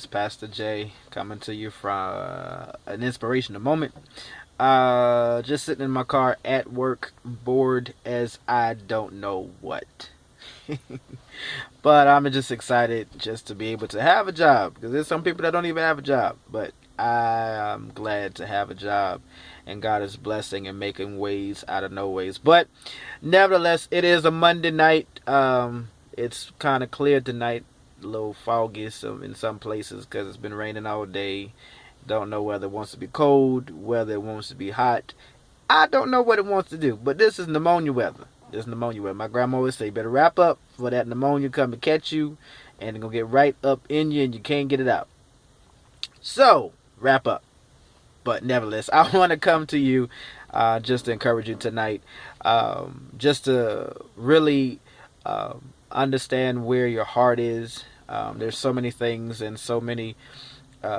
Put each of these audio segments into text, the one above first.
It's Pastor Jay coming to you from an inspirational moment. Just sitting in my car at work, bored as I don't know what. But I'm just excited just to be able to have a job because there's some people that don't even have a job. But I am glad to have a job, and God is blessing and making ways out of no ways. But nevertheless, it is a Monday night. It's kind of clear tonight, a little foggy in some places because it's been raining all day. Don't know whether it wants to be cold, whether it wants to be hot. I don't know what it wants to do, but this is pneumonia weather. This is pneumonia weather. My grandma always say, you better wrap up for that pneumonia come to catch you, and it's going to get right up in you, and you can't get it out. So, wrap up. But nevertheless, I want to come to you just to encourage you tonight, just to really understand where your heart is. There's so many things and so many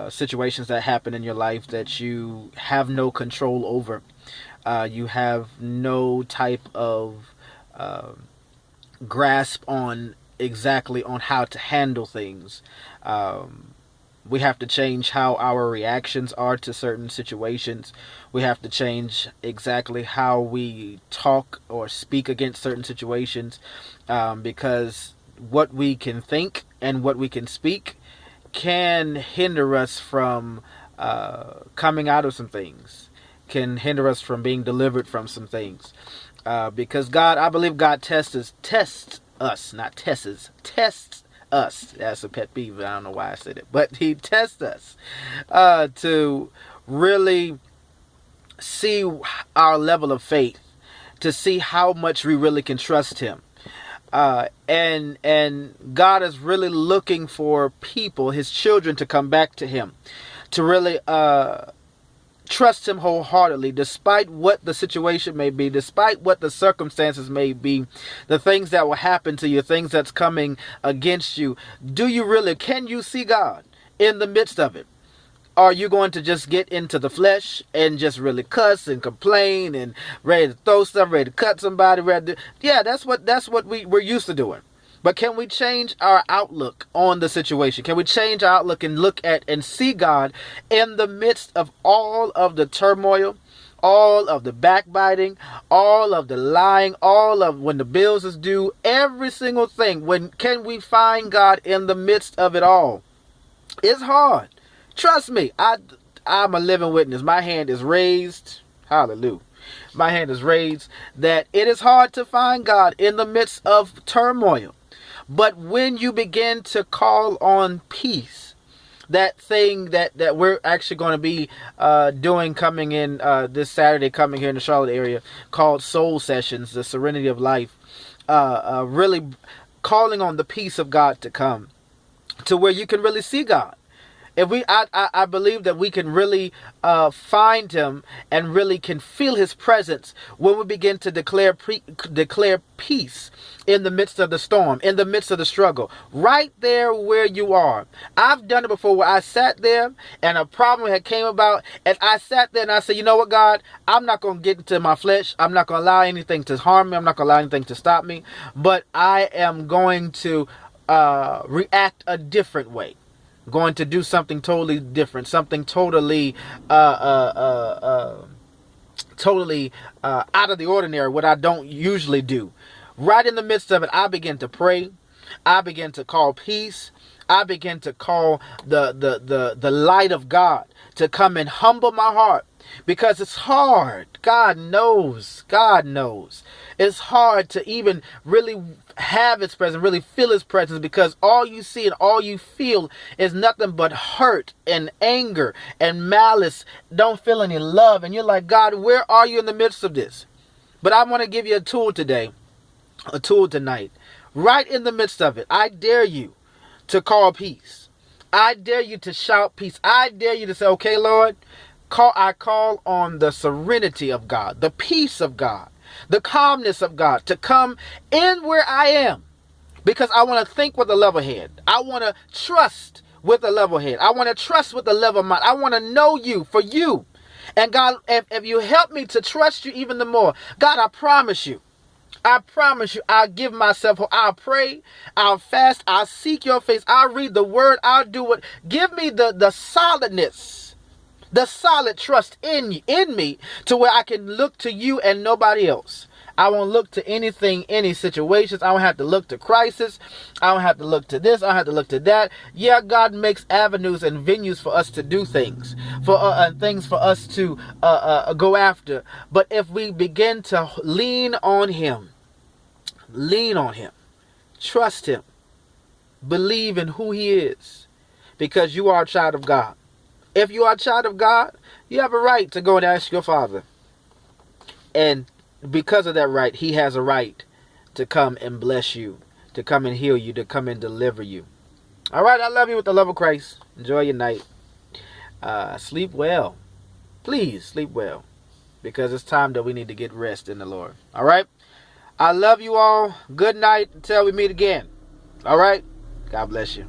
situations that happen in your life that you have no control over. You have no type of grasp on exactly on how to handle things. We have to change how our reactions are to certain situations. We have to change exactly how we talk or speak against certain situations, because what we can think and what we can speak can hinder us from coming out of some things, can hinder us from being delivered from some things. Because God, I believe God tests us, not tests us. That's a pet peeve. I don't know why I said it, but He tests us to really see our level of faith, to see how much we really can trust Him. And God is really looking for people, His children, to come back to Him, to really trust Him wholeheartedly, despite what the situation may be, despite what the circumstances may be, the things that will happen to you, things that's coming against you. Can you see God in the midst of it? Are you going to just get into the flesh and just really cuss and complain and ready to throw stuff, ready to cut somebody, that's what we're used to doing. But can we change our outlook on the situation? Can we change our outlook and look at and see God in the midst of all of the turmoil, all of the backbiting, all of the lying, all of when the bills is due, every single thing? Can we find God in the midst of it all? It's hard. Trust me, I'm a living witness. My hand is raised. Hallelujah. My hand is raised that it is hard to find God in the midst of turmoil. But when you begin to call on peace, that thing that we're actually going to be doing coming in this Saturday, coming here in the Charlotte area, called Soul Sessions, the Serenity of Life, really calling on the peace of God to come to where you can really see God. I believe that we can really find Him and really can feel His presence when we begin to declare peace in the midst of the storm, in the midst of the struggle, right there where you are. I've done it before where I sat there and a problem had came about, and I sat there and I said, you know what, God, I'm not going to get into my flesh. I'm not going to allow anything to harm me. I'm not going to allow anything to stop me, but I am going to react a different way. Going to do something totally different, something totally totally out of the ordinary, what I don't usually do. Right in the midst of it, I begin to pray. I begin to call peace. I begin to call the light of God to come and humble my heart, because it's hard. God knows. God knows. It's hard to even really have His presence, really feel His presence, because all you see and all you feel is nothing but hurt and anger and malice. Don't feel any love. And you're like, God, where are you in the midst of this? But I want to give you a tool today, a tool tonight. Right in the midst of it, I dare you to call peace. I dare you to shout peace. I dare you to say, okay, Lord, I call on the serenity of God, the peace of God, the calmness of God to come in where I am, because I want to think with a level head. I want to trust with a level head. I want to trust with a level mind. I want to know you for you. And God, if you help me to trust you even the more, God, I promise you, I promise you, I'll give myself, I'll pray, I'll fast, I'll seek your face, I'll read the word, I'll do it. Give me the solidness, the solid trust in me to where I can look to you and nobody else. I won't look to anything, any situations. I don't have to look to crisis. I don't have to look to this. I don't have to look to that. Yeah, God makes avenues and venues for us to do things, for things for us to go after. But if we begin to lean on Him, trust Him, believe in who He is, because you are a child of God. If you are a child of God, you have a right to go and ask your Father. And because of that right, He has a right to come and bless you, to come and heal you, to come and deliver you. All right, I love you with the love of Christ. Enjoy your night. Sleep well. Please sleep well, because it's time that we need to get rest in the Lord. All right? I love you all. Good night until we meet again. All right? God bless you.